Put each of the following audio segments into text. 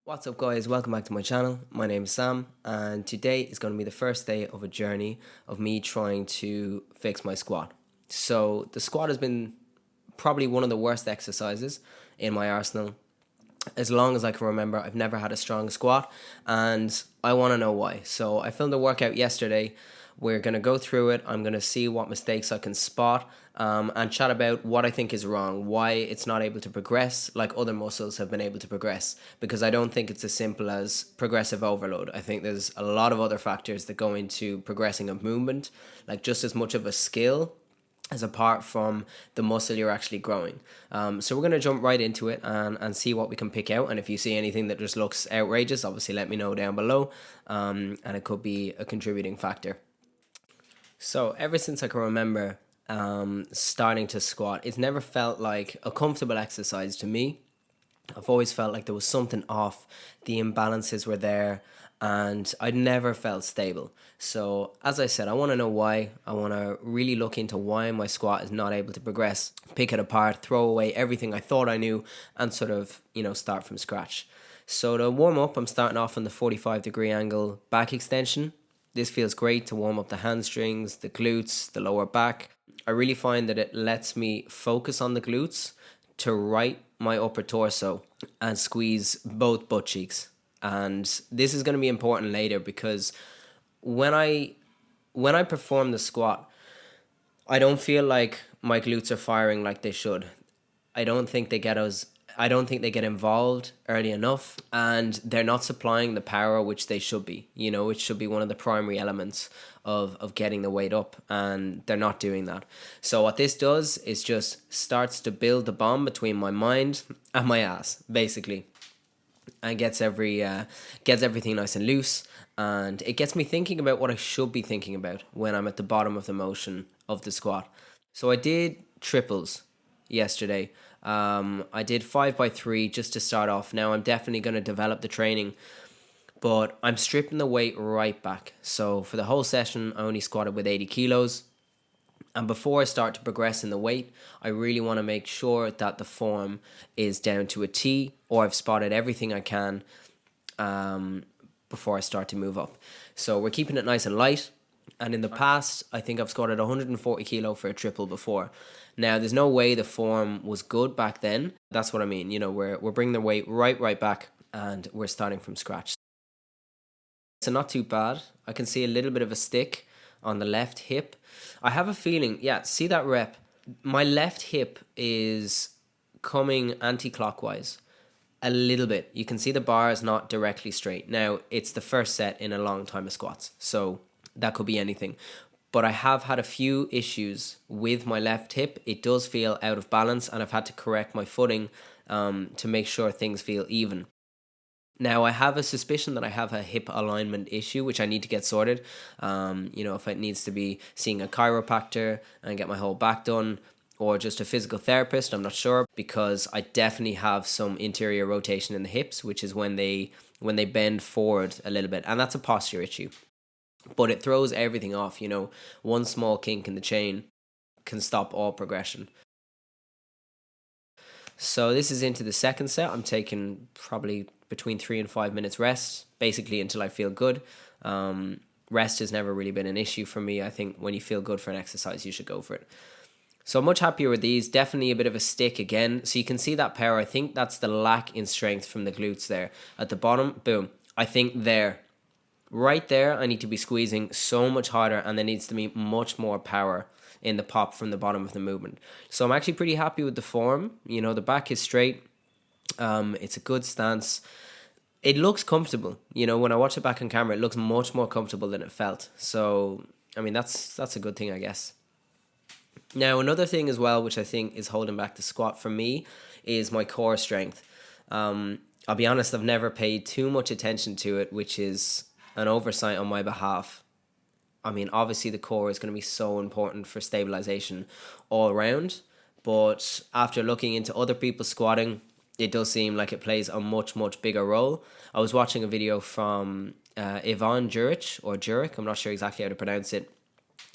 What's up guys, welcome back to my channel. My name is Sam and today is going to be the first day of a journey of me trying to fix my squat. So the squat has been probably one of the worst exercises in my arsenal. As long as I can remember, I've never had a strong squat and I want to know why. So I filmed a workout yesterday. We're going to go through it. I'm going to see what mistakes I can spot and chat about what I think is wrong, why it's not able to progress like other muscles have been able to progress. Because I don't think it's as simple as progressive overload. I think there's a lot of other factors that go into progressing a movement, like just as much of a skill as apart from the muscle you're actually growing. So we're going to jump right into it and see what we can pick out. And if you see anything that just looks outrageous, obviously let me know down below. And it could be a contributing factor. So ever since I can remember starting to squat, it's never felt like a comfortable exercise to me. I've always felt like there was something off, the imbalances were there, and I'd never felt stable. So as I said, I want to know why. I want to really look into why my squat is not able to progress, pick it apart, throw away everything I thought I knew, and sort of, start from scratch. So to warm up, I'm starting off on the 45-degree angle back extension. This feels great to warm up the hamstrings, the glutes, the lower back. I really find that it lets me focus on the glutes to right my upper torso and squeeze both butt cheeks. And this is going to be important later because when I perform the squat, I don't feel like my glutes are firing like they should. I don't think they get involved early enough, and they're not supplying the power which they should be. It should be one of the primary elements of getting the weight up, and they're not doing that. So what this does is just starts to build the bond between my mind and my ass, basically, and gets everything nice and loose, and it gets me thinking about what I should be thinking about when I'm at the bottom of the motion of the squat. So I did triples yesterday. I did 5x3 just to start off. Now I'm definitely going to develop the training, but I'm stripping the weight right back. So for the whole session, I only squatted with 80 kilos. And before I start to progress in the weight, I really want to make sure that the form is down to a T, or I've spotted everything I can before I start to move up. So we're keeping it nice and light. And in the past, I think I've squatted 140 kilo for a triple before. Now, there's no way the form was good back then. That's what I mean. We're bringing the weight right back, and we're starting from scratch. So not too bad. I can see a little bit of a stick on the left hip. I have a feeling, see that rep? My left hip is coming anti-clockwise a little bit. You can see the bar is not directly straight. Now, it's the first set in a long time of squats, so that could be anything. But I have had a few issues with my left hip. It does feel out of balance, and I've had to correct my footing to make sure things feel even. Now, I have a suspicion that I have a hip alignment issue, which I need to get sorted. If it needs to be seeing a chiropractor and get my whole back done, or just a physical therapist, I'm not sure, because I definitely have some interior rotation in the hips, which is when they bend forward a little bit, and that's a posture issue. But it throws everything off. One small kink in the chain can stop all progression. So this is into the second set. I'm taking probably between 3 and 5 minutes rest, basically until I feel good. Rest has never really been an issue for me. I think when you feel good for an exercise, you should go for it. So I'm much happier with these. Definitely a bit of a stick again. So you can see that power. I think that's the lack in strength from the glutes there. At the bottom, boom. I think there. Right there, I need to be squeezing so much harder, and there needs to be much more power in the pop from the bottom of the movement. So I'm actually pretty happy with the form. The back is straight. It's a good stance. It looks comfortable. When I watch it back on camera, it looks much more comfortable than it felt. So, that's a good thing, I guess. Now, another thing as well, which I think is holding back the squat for me, is my core strength. I'll be honest, I've never paid too much attention to it, which is an oversight on my behalf. Obviously the core is going to be so important for stabilization all around, but after looking into other people squatting, it does seem like it plays a much bigger role. I was watching a video from Ivan Juric, I'm not sure exactly how to pronounce it.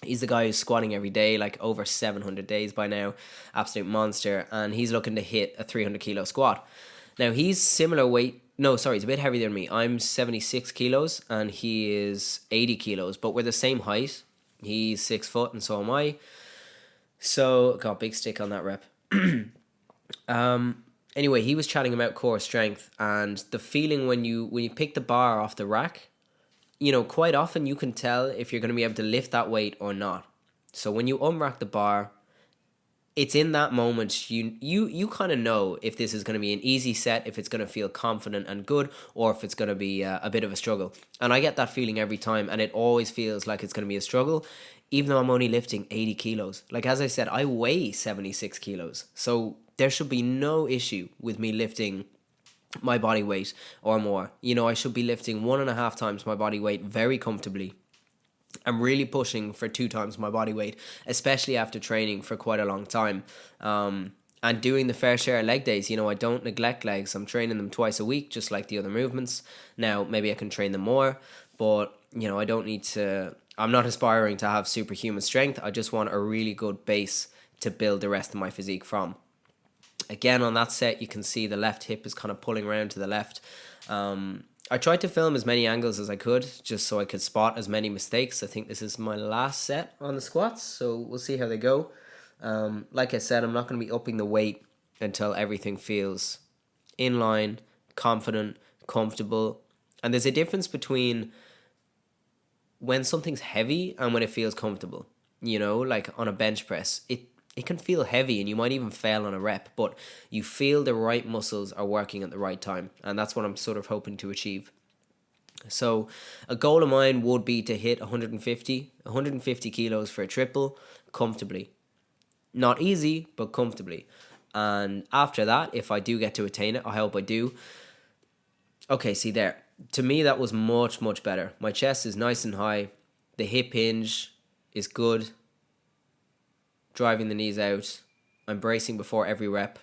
He's the guy who's squatting every day, like over 700 days by now, absolute monster, and he's looking to hit a 300 kilo squat. Now, he's similar weight No, sorry, he's a bit heavier than me. I'm 76 kilos and he is 80 kilos, but we're the same height. He's 6 foot and so am I. So, got a big stick on that rep. Anyway, he was chatting about core strength and the feeling when you pick the bar off the rack, you know, quite often you can tell if you're going to be able to lift that weight or not. So when you unrack the bar, it's in that moment you kind of know if this is going to be an easy set, if it's going to feel confident and good, or if it's going to be a bit of a struggle. And I get that feeling every time, and it always feels like it's going to be a struggle, even though I'm only lifting 80 kilos. Like, as I said, I weigh 76 kilos, so there should be no issue with me lifting my body weight or more. You know, I should be lifting 1.5 times my body weight very comfortably. I'm really pushing for 2 times my body weight, especially after training for quite a long time. And doing the fair share of leg days. You know, I don't neglect legs. I'm training them twice a week, just like the other movements. Now, maybe I can train them more, but, you know, I don't need to... I'm not aspiring to have superhuman strength. I just want a really good base to build the rest of my physique from. Again, on that set, you can see the left hip is kind of pulling around to the left. I tried to film as many angles as I could, just so I could spot as many mistakes. I think this is my last set on the squats, so we'll see how they go. Like I said, I'm not going to be upping the weight until everything feels in line, confident, comfortable. And there's a difference between when something's heavy and when it feels comfortable. You know, like on a bench press, it can feel heavy and you might even fail on a rep, but you feel the right muscles are working at the right time. And that's what I'm sort of hoping to achieve. So a goal of mine would be to hit 150 kilos for a triple comfortably. Not easy, but comfortably. And after that, if I do get to attain it, I hope I do. Okay, see there. To me, that was much, much better. My chest is nice and high. The hip hinge is good. Driving the knees out. I'm bracing before every rep.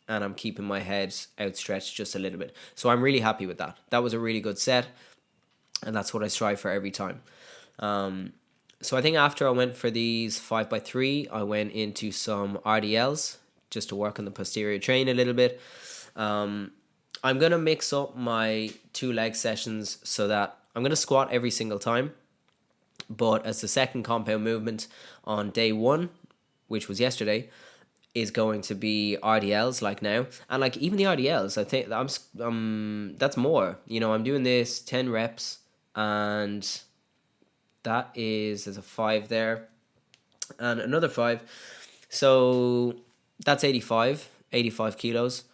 And I'm keeping my head outstretched just a little bit. So I'm really happy with that. That was a really good set. And that's what I strive for every time. So I think after I went for these 5x3, I went into some RDLs just to work on the posterior train a little bit. I'm going to mix up my 2 leg sessions so that I'm going to squat every single time. But as the second compound movement on day 1, which was yesterday, is going to be RDLs like now. And like even the RDLs, I think that's more. You know, I'm doing this 10 reps and there's a 5 there and another 5. So that's 85 kilos.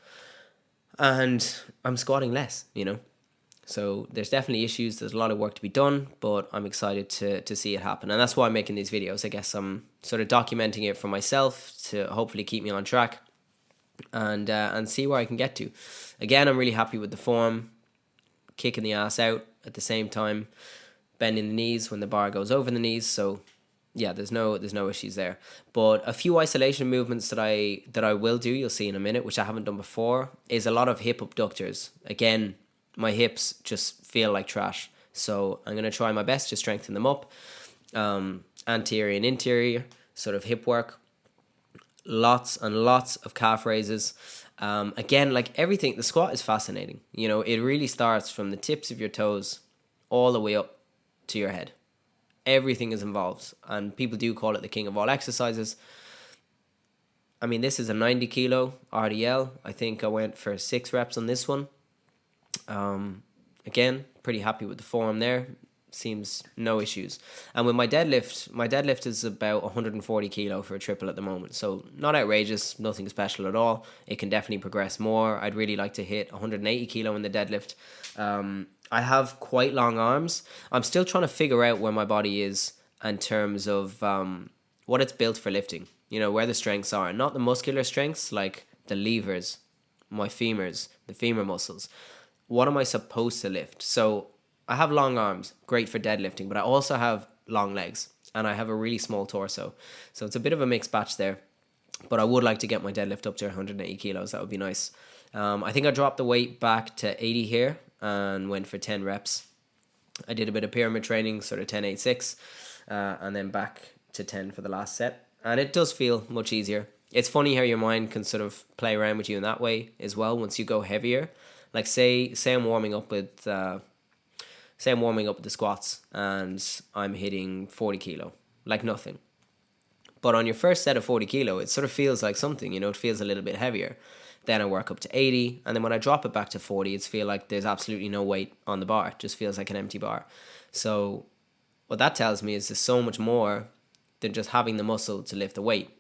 And I'm squatting less, you know. So there's definitely issues. There's a lot of work to be done, but I'm excited to see it happen. And that's why I'm making these videos. I guess I'm sort of documenting it for myself to hopefully keep me on track and see where I can get to. Again, I'm really happy with the form, kicking the ass out at the same time, bending the knees when the bar goes over the knees. So yeah, there's no issues there. But a few isolation movements that I will do, you'll see in a minute, which I haven't done before, is a lot of hip abductors. Again, my hips just feel like trash. So I'm going to try my best to strengthen them up. Anterior and interior sort of hip work. Lots and lots of calf raises. Again, like everything, the squat is fascinating. You know, it really starts from the tips of your toes all the way up to your head. Everything is involved. And people do call it the king of all exercises. I mean, this is a 90 kilo RDL. I think I went for 6 reps on this one. Again, pretty happy with the form there. Seems no issues. And with my deadlift is about 140 kilo for a triple at the moment. So not outrageous, nothing special at all. It can definitely progress more. I'd really like to hit 180 kilo in the deadlift. I have quite long arms. I'm still trying to figure out where my body is in terms of what it's built for lifting. You know, where the strengths are. Not the muscular strengths like the levers, my femurs, the femur muscles. What am I supposed to lift? So I have long arms, great for deadlifting, but I also have long legs and I have a really small torso. So it's a bit of a mixed batch there. But I would like to get my deadlift up to 180 kilos. That would be nice. I think I dropped the weight back to 80 here and went for 10 reps. I did a bit of pyramid training, sort of 10, 8, 6, and then back to 10 for the last set. And it does feel much easier. It's funny how your mind can sort of play around with you in that way as well once you go heavier. Like say I'm warming up with the squats and I'm hitting 40 kilo, like nothing. But on your first set of 40 kilo, it sort of feels like something, it feels a little bit heavier. Then I work up to 80, and then when I drop it back to 40, it's feel like there's absolutely no weight on the bar. It just feels like an empty bar. So what that tells me is there's so much more than just having the muscle to lift the weight.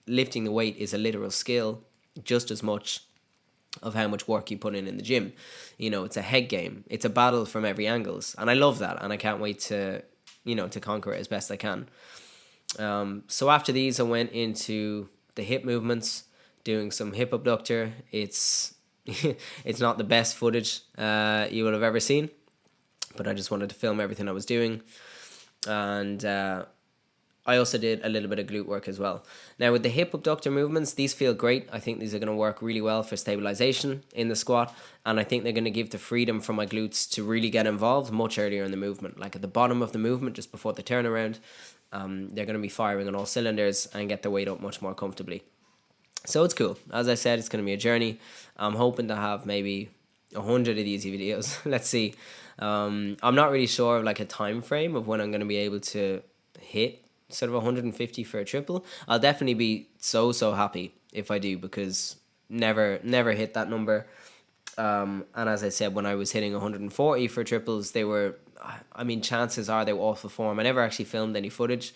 Lifting the weight is a literal skill just as much of how much work you put in the gym. It's a head game. It's a battle from every angles, and I love that, and I can't wait to conquer it as best I can. So after these, I went into the hip movements, doing some hip abductor. It's it's not the best footage you will have ever seen, but I just wanted to film everything I was doing. And I also did a little bit of glute work as well. Now with the hip abductor movements, these feel great. I think these are going to work really well for stabilization in the squat, and I think they're going to give the freedom for my glutes to really get involved much earlier in the movement. Like at the bottom of the movement, just before the turnaround, they're going to be firing on all cylinders and get the weight up much more comfortably. So it's cool. As I said, it's going to be a journey. I'm hoping to have maybe 100 of these videos. Let's see. I'm not really sure of like a time frame of when I'm going to be able to hit sort of 150 for a triple. I'll definitely be so happy if I do, because never hit that number. And as I said, when I was hitting 140 for triples, chances are they were awful form. I never actually filmed any footage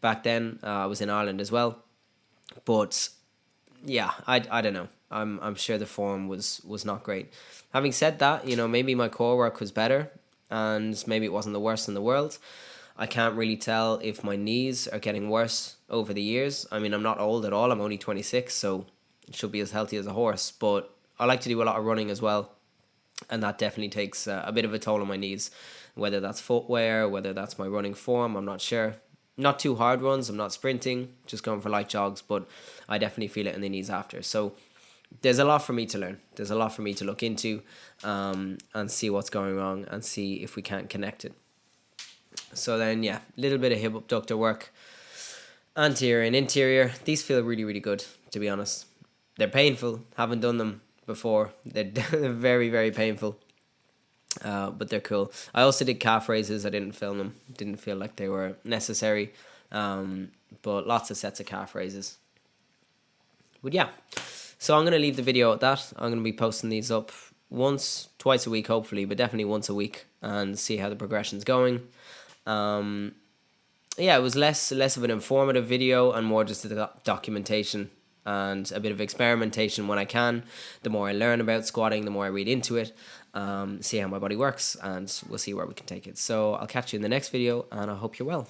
back then. I was in Ireland as well, but yeah, I don't know. I'm sure the form was not great. Having said that, maybe my core work was better, and maybe it wasn't the worst in the world. I can't really tell if my knees are getting worse over the years. I'm not old at all. I'm only 26, so it should be as healthy as a horse. But I like to do a lot of running as well, and that definitely takes a bit of a toll on my knees. Whether that's footwear, whether that's my running form, I'm not sure. Not too hard runs. I'm not sprinting, just going for light jogs, but I definitely feel it in the knees after. So there's a lot for me to learn. There's a lot for me to look into, and see what's going wrong and see if we can't connect it. So then, yeah, a little bit of hip abductor work, anterior and interior. These feel really, really good, to be honest. They're painful. Haven't done them before. They're very, very painful, but they're cool. I also did calf raises. I didn't film them. Didn't feel like they were necessary, but lots of sets of calf raises. But yeah, so I'm going to leave the video at that. I'm going to be posting these up twice a week, hopefully, but definitely once a week, and see how the progression's going. It was less of an informative video and more just a documentation and a bit of experimentation when I can. The more I learn about squatting, the more I read into it, see how my body works, and we'll see where we can take it. So I'll catch you in the next video, and I hope you're well.